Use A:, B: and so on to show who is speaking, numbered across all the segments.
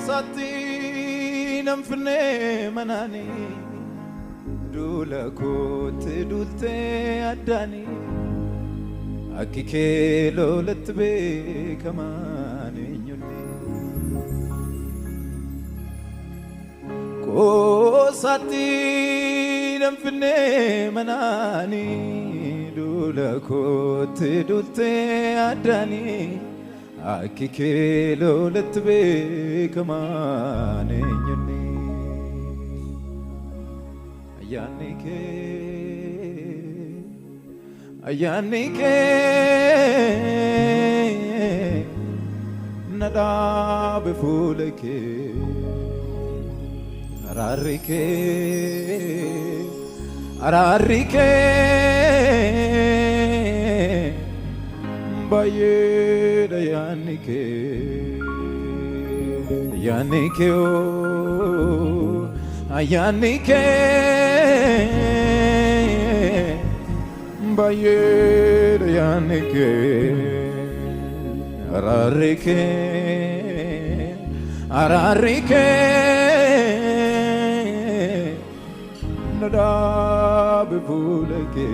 A: Sati namfne manani dula kote dulte adani akike lolatbe kamane nyuni ko sati namfne manani dula kote dulte adani akike lolatbe kamane nyuni ayanike nada befuleke ararike baye yanike o ayanike baye yanike ararike nada befuleke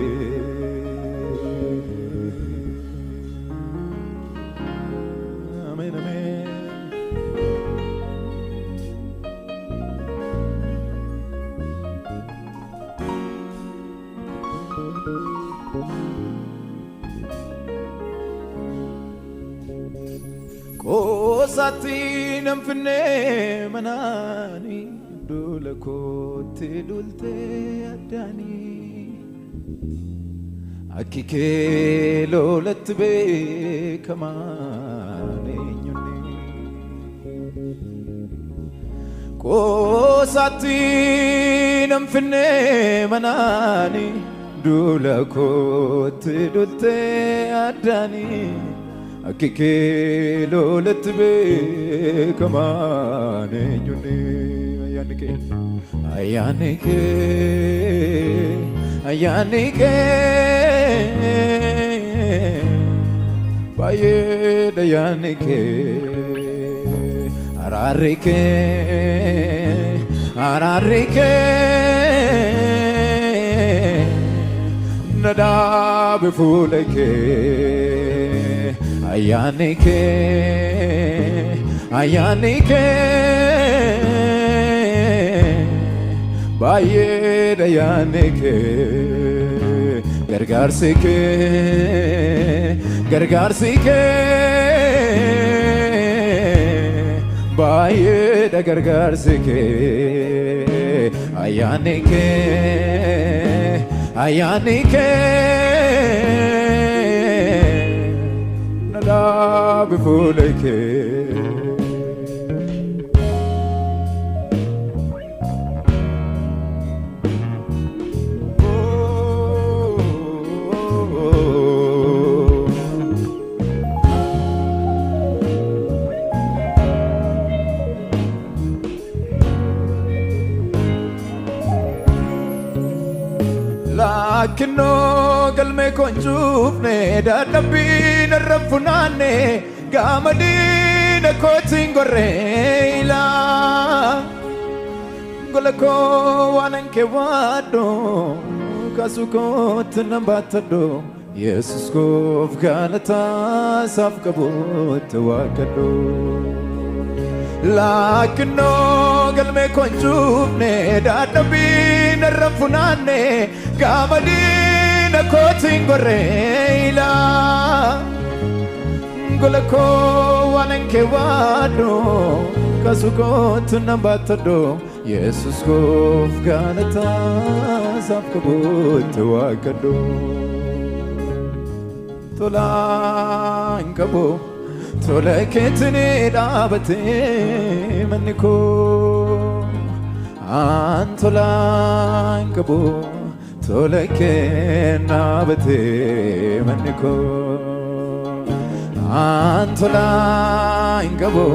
A: Sati namfne manani dula kote dulte adani akike lolatbe kamane nyuni ko sati namfne manani dula kote dulte adani akike lolatbe kamane nyuni ayanike baye dayanike ararike nada befuleke ayanike baye dayanike gargarsike baye da gargarsike ayanike nada befuleke Lakino galme konjufne dadabin rafunane gamadina kotingorela golako wananke wado kasukot nambatado Jesus kof galata safkabot wakado Lakino galme konjufne dadabin rafunane gamadina kotingorela golako wananke wado kasukot nambatado Jesus kof galata safkabot wakado tolankabo tolaketne dabate maniko antolankabo tolakena bate maniko antolankabo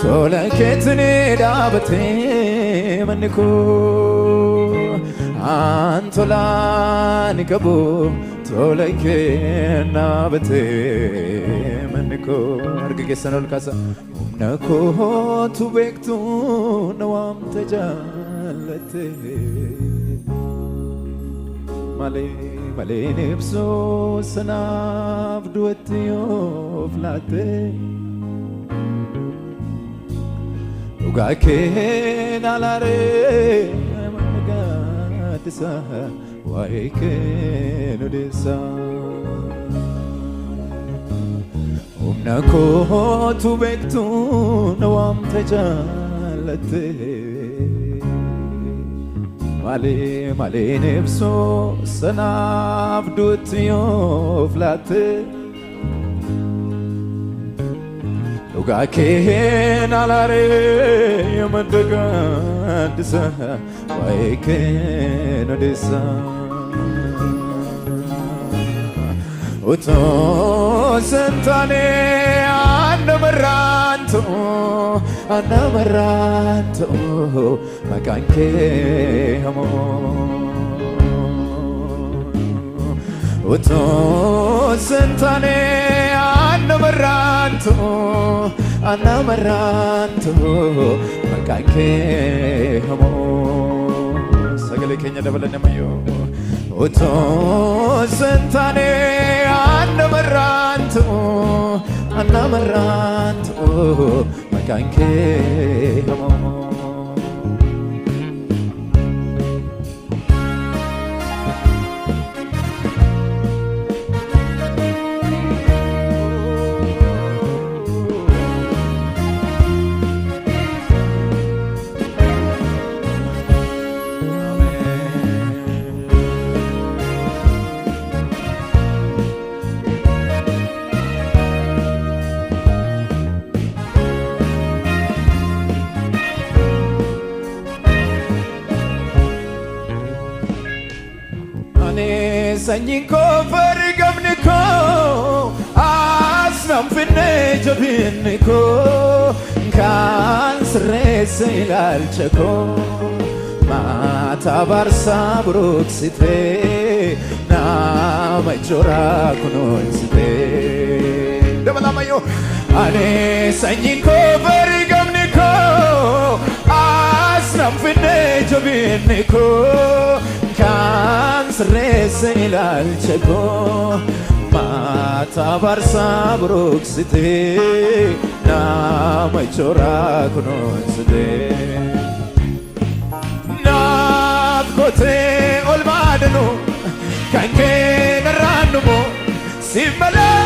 A: tolaketni dhaabate manni koo antolaan qabu tolakee dhaabate manni koo harka keessan ol kaasa humna kootu beektu na waamta jaallate malee ibsuu sanaaf du'atti yoo filaatte dhugaa kee naalaaree magaaddisa waa'ee kee odeessa humna kootu beektu na waamta jaalatte malee ibsuu sanaaf du'atti yoo filaatte dhugaa kee naalaaree magaaddisa waa'ee kee odeessa utoo santaane annamarraantu maqaan kee hamoo utoo santaane annamarraantu maqaan kee hamoo sagalee keenya dabalanne mayyoo utoo santaane annamarraantu maqaan kee hamoo sanyiin koo fargamni koo asnaan finne jabinni koo kan sirreesse ilaalcha koo maataa barsaa buruuksitee nama joraa kunuunsitee dabalamayyoo ani sanyiin koo fargamni koo asnaan finne jabinni koo kan sirreesse ilaalcha koo maataa barsaa buruuksitee nama joraa kunuunsitee naaf gootee ol baadanu kan kee narraan dhumu siif malee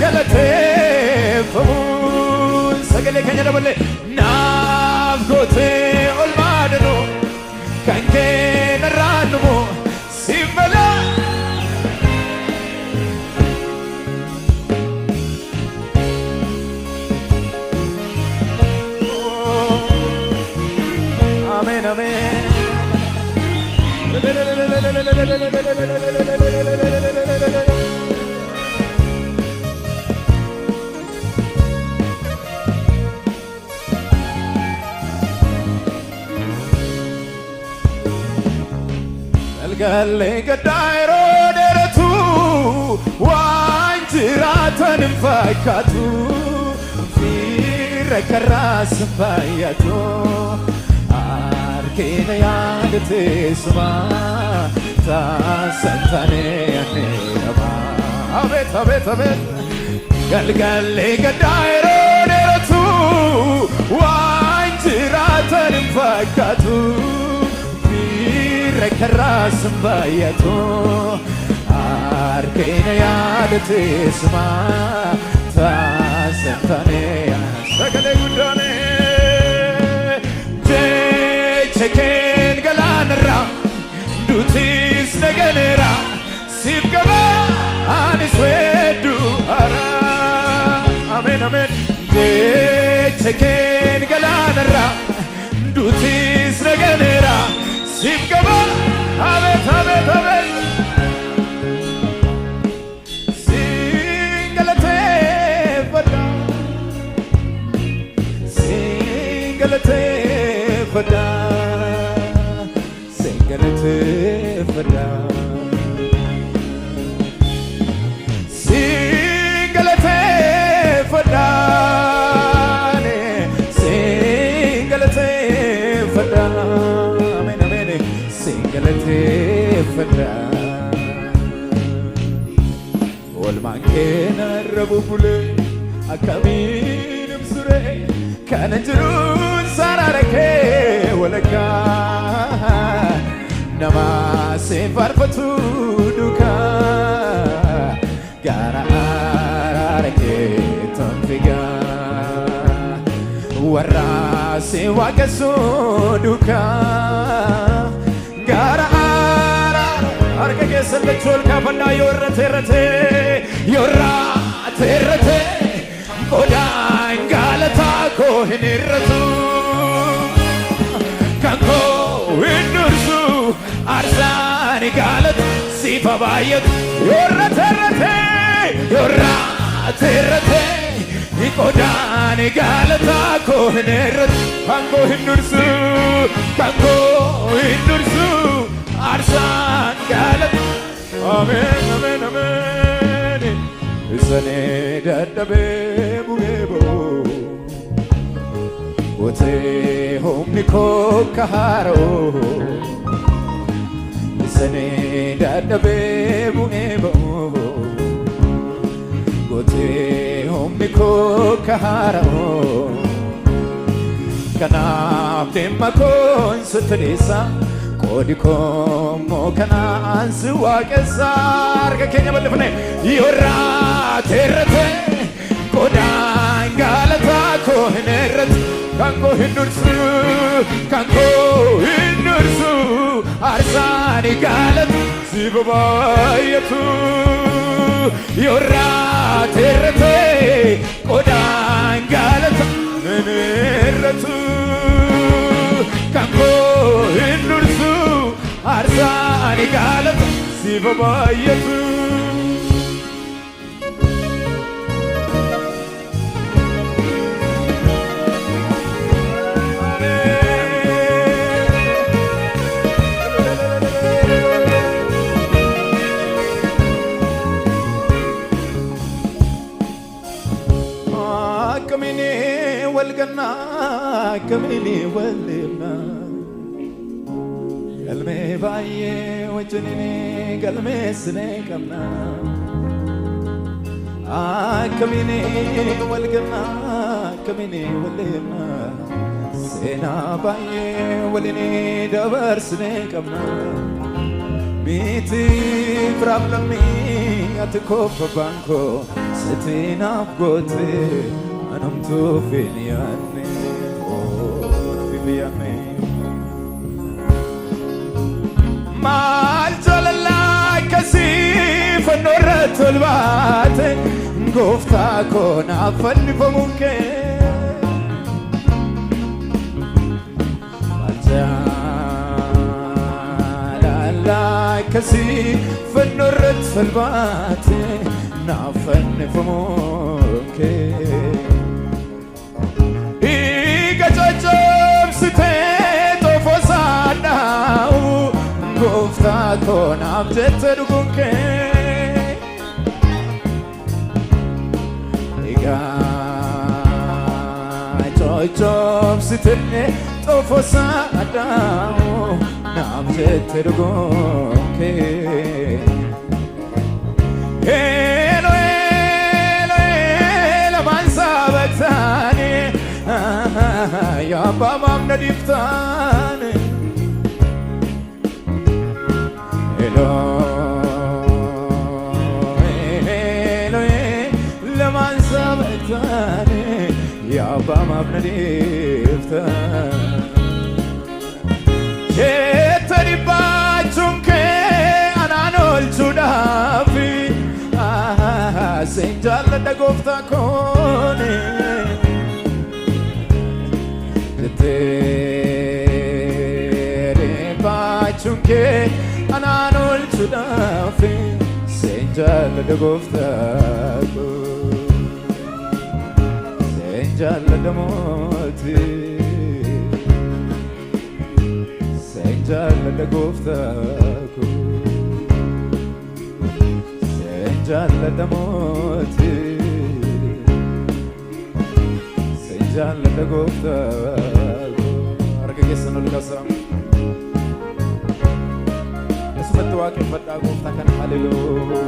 A: galateeffamu sagalee keenya dabalee naaf gootee ol baadanu kan kee narraan dhumu siif malee amen amen galgalee gaddaa'eroo dheeratu waan jiraatan hin fakkaatu fiira karraas hin baay'atu harkeena yaadatee sumaa taasan taanee aneedamaa abeet abeet abeet galgalee gaddaa'eroo dheeratu waan jiraatan hin fakkaatu rekarras bayato arkeena yaadate suma taasantane sagalee guddaane jechekeen galaanarra duutis naganeera siif gaba anis weddu ara amen amen jechekeen galaanarra duutis naganeera siif gaba abeet abeet abeet siin galateeffadha siin fada singalate fada singalate fada singalate fada amen amen singalate fada wal mankena rabule akamin bsure kana jirun sararake walaka nama se farfatu duka gara ararake tonfiga warra se wagaso duka gara ararake keselechol kafanda yorrate yorrate Kodan galata ko hiniratu kanko winursu arsan galat sifabayat yorrate kodan galata ko hiniratu kanko hinursu arsan galat amen amen amen isane daddabe bugebo wote homni ko kaharo isane daddabe bugebo wote homni ko kaharo kanaf demakon sutrisa kodiko mo kana suwakesar kenya balfne yorrate kodan galata ko hineret kanko hinursu arsani galat sibabayatu yorrate kodan galata hinretu kanko hinursu arsani galat sibabayatu كميني ولينا قلبي بايه وجنيني قلبي سنيكمنا كميني ولقنا كميني ولينا سينا بايه وليني دبر سنيكمنا بيتي فرابلمي اتكوف بانكو ستينا بقوتي أنمتو فيني ما الجلال كسيف النورة البات قفتا كون عفن فممكن ما الجلال كسيف النورة البات نعفن فممكن Gofta kon abjet dugunke Iga choy sitne tofosa adao nabjet dugunke Elo mansa batani ya babam nadiftani لمن سبتاني يا بابا بنديفتا شتري باچونك انا نول چودافي سنجال دغوفتا كوني شتري باچونك انا نول چودافي سنجال دغوفتا سنجال دموتي gooftaako sen jaalladha mooti sen jaalladha gooftaako harka keessan ol kaasaa asumatti waaqeffadhaa gooftaa kana haleluuyaa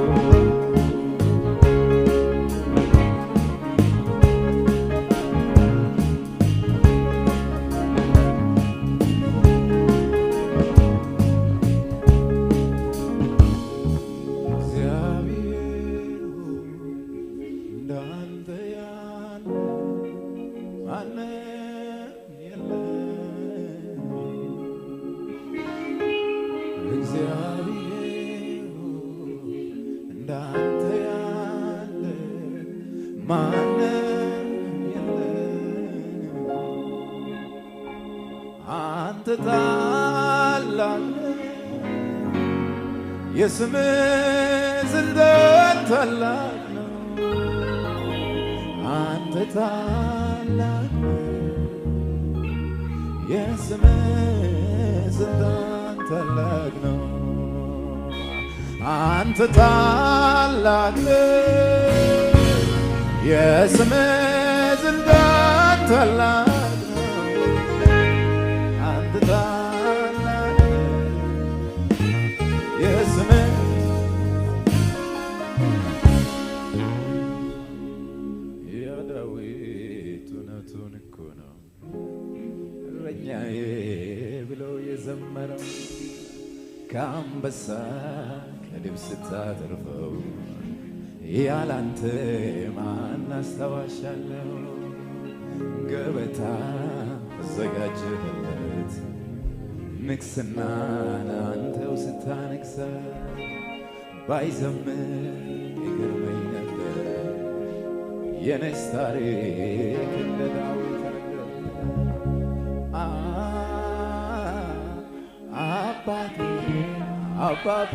A: አንተ ታላቅ የስምህ ስልጣን ታላቅ ነው አንተ ታላቅ የስምህ ስልጣን ታላቅ ነው አንተ ታላቅ የስምህ ስልጣን ታላቅ የዘመረው ከአንበሳ ከድብ ስታተርፈው ያላንተ ማን አስታዋሻለሁ ገበታ አዘጋጀህለት ንግስናን አንተው ስታነግሣ ባይዘምር ይገርመኝ ነበር የኔስ ታሪክ እንደ ዳዊት አባቴ አባቴ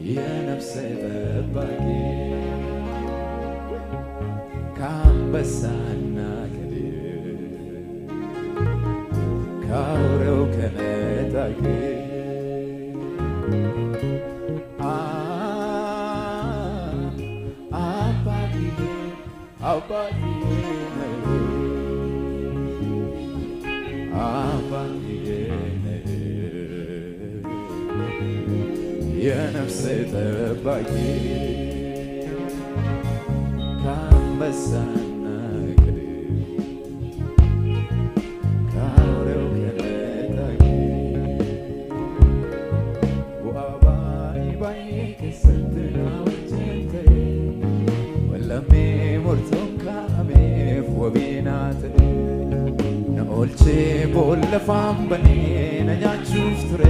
A: የነፍሴ ጠባቂ ከአንበሳና ከድብ ከአውሬው ከነጣቂ አባቴ የነፍሴ ጠባቂ ከአንበሳና ከድብ ከአውሬው ከነጣቂ ዋባይ ከሰንትና ወጀንተ ወለሜ ሞርቶንካሜ ወቢናት ነኦልቼ ቦለፋም በኔ ነኛቹፍ ቱሬ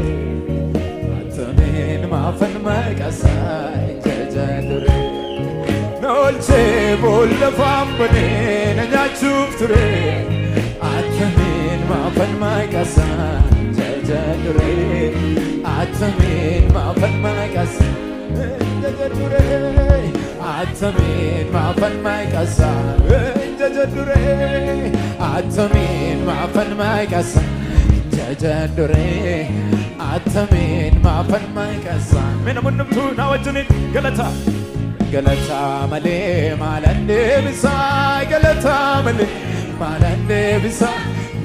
A: አተሜን ማፈን መቀሳይ ጀጀዱሬ ነኦልቼ ቦለፋም በኔ ነኛቹፍ ቱሬ አተሜን ማፈን መቀሳይ ጀጀዱሬ አተሜን ማፈን መቀሳይ ጀጀዱሬ አተሜን ማፈን መቀሳይ ጀጀዱሬ አተሜን ማፈን መቀሳይ ጀጀዱሬ አተሜን ማፈን መቀሳይ ምን ምንምቱ ናወጅኒ ገለታ ገለታ መሌ ማለንዴ ብሳ ገለታ መሌ ማለንዴ ብሳ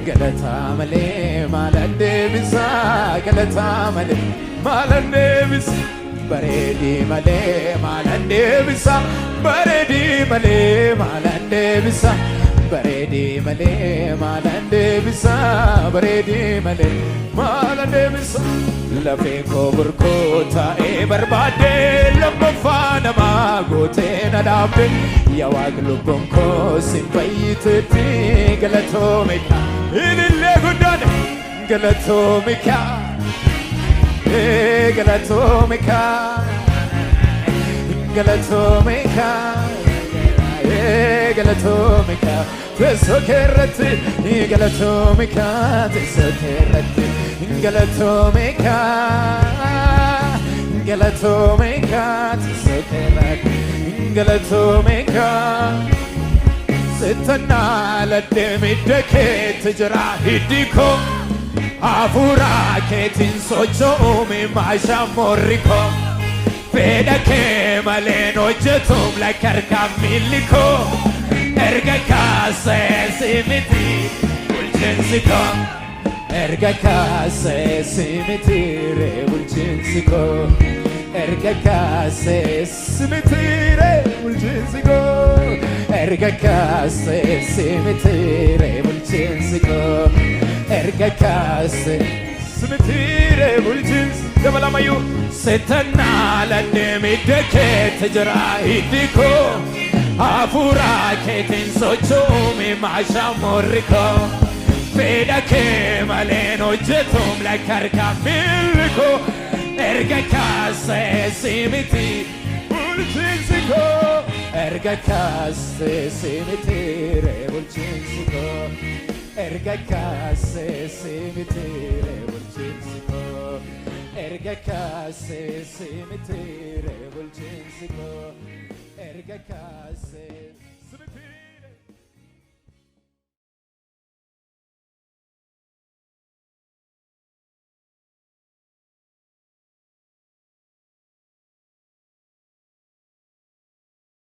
A: ገለታ መሌ ማለንዴ ብሳ ገለታ መሌ ማለንዴ ብሳ በሬዲ መሌ ማለንዴ ብሳ በሬዲ መሌ ማለንዴ ብሳ በሬዲ መሌ ማለንዴ ብሳ በሬዲ መሌ ማለንዴ ብሳ ለፌኮ ብርኮታኤ በርባዴ ለመፋነማ ጎቴ ነዳብዴ የዋግ ሉቦንኮ ሲንበይትቲ ገለቶሚካ ኢልሌ ጉዳን ገለቶሚካ ገለቶሚካ ገለቶሚካ ገለቶሚካ ተሶከረት ገለቶሚካ ተሶከረት ገለቶሚካ ገለቶሚካ ተሶከረት ገለቶሚካ ستنا لدمي دكيت جرا هديكو أفورا كيتين سوچومي ما شاموريكو فيدك مالين وجتم لكركا ميليكو ارجع كاسيمتي والجنسكو ارجع كاسيمتي والجنسكو ارجع كاسيمتي والجنسكو ارجع كاسيمتي والجنسكو ارجع كاسيمتي والجنس دبل مايو ستنا لدمي دكيت جرا هديكو أفورا كيتين سوچومي ما شاموريكو فيدك مالين وجتم لكركا ميلكو ارجع كاسيمتي والجنسكو ارجع كاسيمتي والجنسكو ارجع كاسيمتي والجنسكو ارجع كاسيمتي والجنسكو ارجع كاسيمتي